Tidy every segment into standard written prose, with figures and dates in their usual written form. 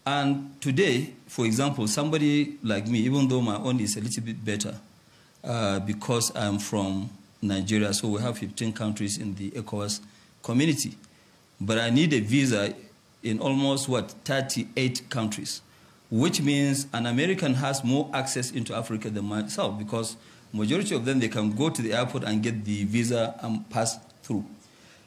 And today, for example, somebody like me, even though my own is a little bit better, because I'm from Nigeria, so we have 15 countries in the ECOWAS community. But I need a visa in almost, 38 countries, which means an American has more access into Africa than myself, because majority of them, they can go to the airport and get the visa and pass through.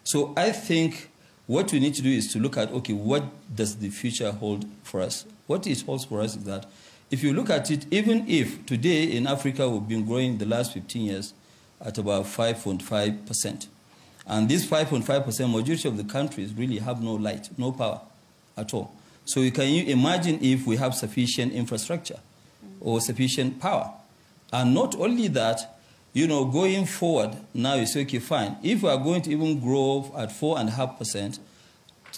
So I think what we need to do is to look at, okay, what does the future hold for us? What it holds for us is that if you look at it, even if today in Africa we've been growing the last 15 years at about 5.5%, and this 5.5%, majority of the countries really have no light, no power at all. So you imagine if we have sufficient infrastructure or sufficient power? And not only that, going forward, now you say, okay, fine. If we are going to even grow at 4.5%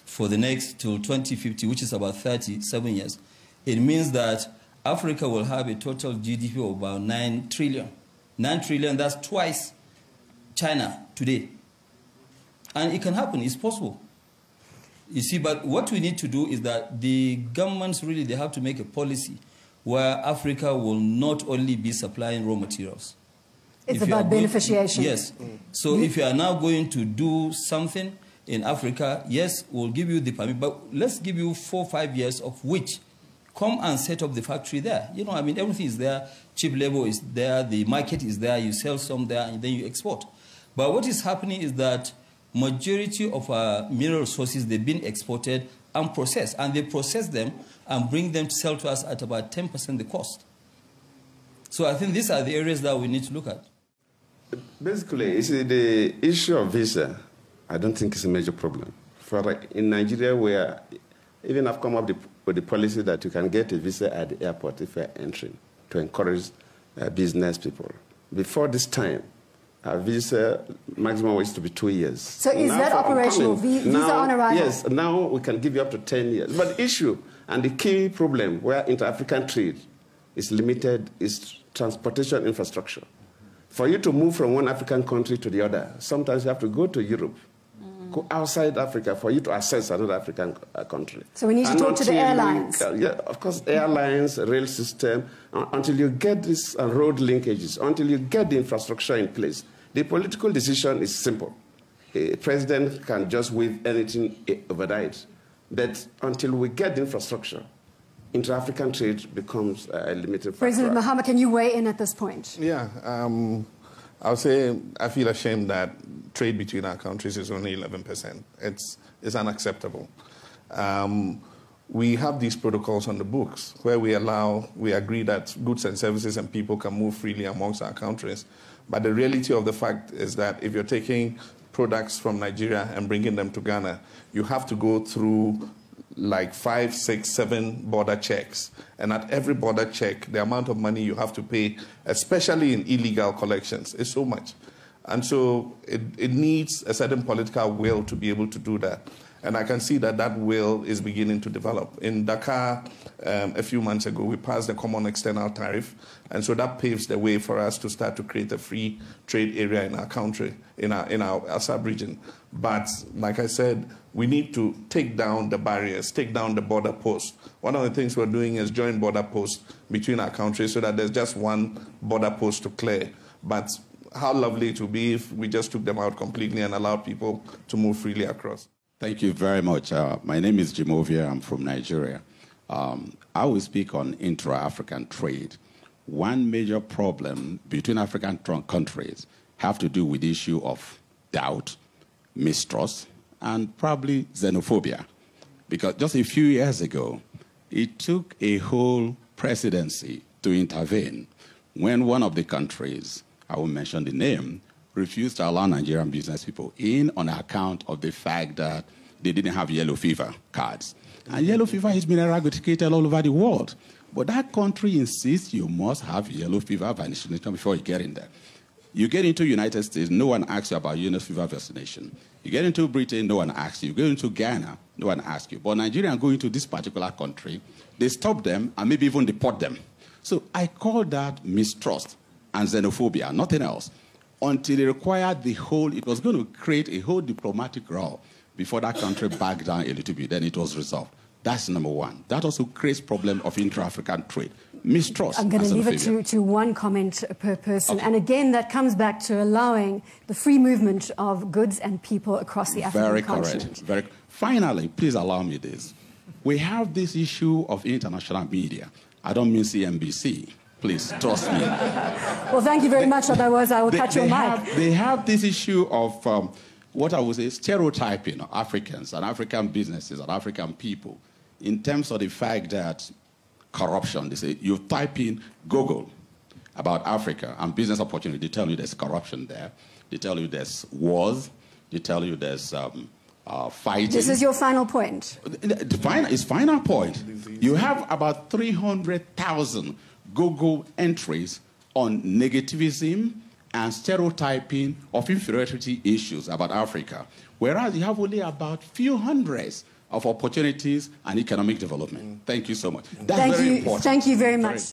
for the next till 2050, which is about 37 years, it means that Africa will have a total GDP of about 9 trillion. 9 trillion, that's twice China today. And it can happen, it's possible. You see, but what we need to do is that the governments really, they have to make a policy where Africa will not only be supplying raw materials. It's about beneficiation. Yes. So if you are now going to do something in Africa, yes, we'll give you the permit, but let's give you 4 or 5 years of which come and set up the factory there. Everything is there, cheap labor is there, the market is there, you sell some there, and then you export. But what is happening is that majority of our mineral resources, they've been exported and processed, and they process them and bring them to sell to us at about 10% the cost. So I think these are the areas that we need to look at. Basically, the issue of visa, I don't think is a major problem. In Nigeria, where even I've come up with the policy that you can get a visa at the airport if you're entering to encourage business people. Before this time, our visa maximum was to be 2 years. So is that operational? Visa on arrival? Yes, now we can give you up to 10 years. But the issue and the key problem where inter-African trade is limited is transportation infrastructure. For you to move from one African country to the other, sometimes you have to go to Europe, go outside Africa for you to access another African country. So we need to talk to the airlines. Yeah, of course, airlines, rail system, until you get these road linkages, until you get the infrastructure in place. The political decision is simple. A president can just wave anything overnight. But until we get the infrastructure, inter-African trade becomes a limited factor. President Mahama, can you weigh in at this point? Yeah, I'll say I feel ashamed that trade between our countries is only 11%. It's unacceptable. We have these protocols on the books where we agree that goods and services and people can move freely amongst our countries. But the reality of the fact is that if you're taking products from Nigeria and bringing them to Ghana, you have to go through like 5, 6, 7 border checks. And at every border check, the amount of money you have to pay, especially in illegal collections, is so much. And so it needs a certain political will to be able to do that. And I can see that that will is beginning to develop. In Dakar, a few months ago, we passed the common external tariff. And so that paves the way for us to start to create a free trade area in our country, in our sub-region. But like I said, we need to take down the barriers, take down the border posts. One of the things we're doing is join border posts between our countries so that there's just one border post to clear. But how lovely it would be if we just took them out completely and allowed people to move freely across. Thank you very much. My name is Jimovia. I'm from Nigeria. I will speak on intra-African trade. One major problem between African countries have to do with the issue of doubt, mistrust, and probably xenophobia. Because just a few years ago, it took a whole presidency to intervene when one of the countries, I will mention the name, refused to allow Nigerian business people in on account of the fact that they didn't have yellow fever cards. And yellow fever has been eradicated all over the world. But that country insists you must have yellow fever vaccination before you get in there. You get into the United States, no one asks you about yellow fever vaccination. You get into Britain, no one asks you. You go into Ghana, no one asks you. But Nigerians go into this particular country, they stop them and maybe even deport them. So I call that mistrust and xenophobia, nothing else. Until it required it was going to create a whole diplomatic role before that country backed down a little bit, then it was resolved. That's number one. That also creates problem of intra-African trade. Mistrust. I'm going to leave it to one comment per person. Okay. And again, that comes back to allowing the free movement of goods and people across the African continent. Very correct. Finally, please allow me this. We have this issue of international media. I don't mean CNBC. Please, trust me. Well, thank you very much. Otherwise, I will cut your mic. They have this issue of what I would say stereotyping of Africans and African businesses and African people in terms of the fact that corruption. They say you type in Google about Africa and business opportunity. They tell you there's corruption there. They tell you there's wars. They tell you there's fighting. This is your final point. It's final point. You have about 300,000 Google entries on negativism and stereotyping of inferiority issues about Africa, whereas you have only about few hundreds of opportunities and economic development. Thank you so much. That's very important. Thank you very much.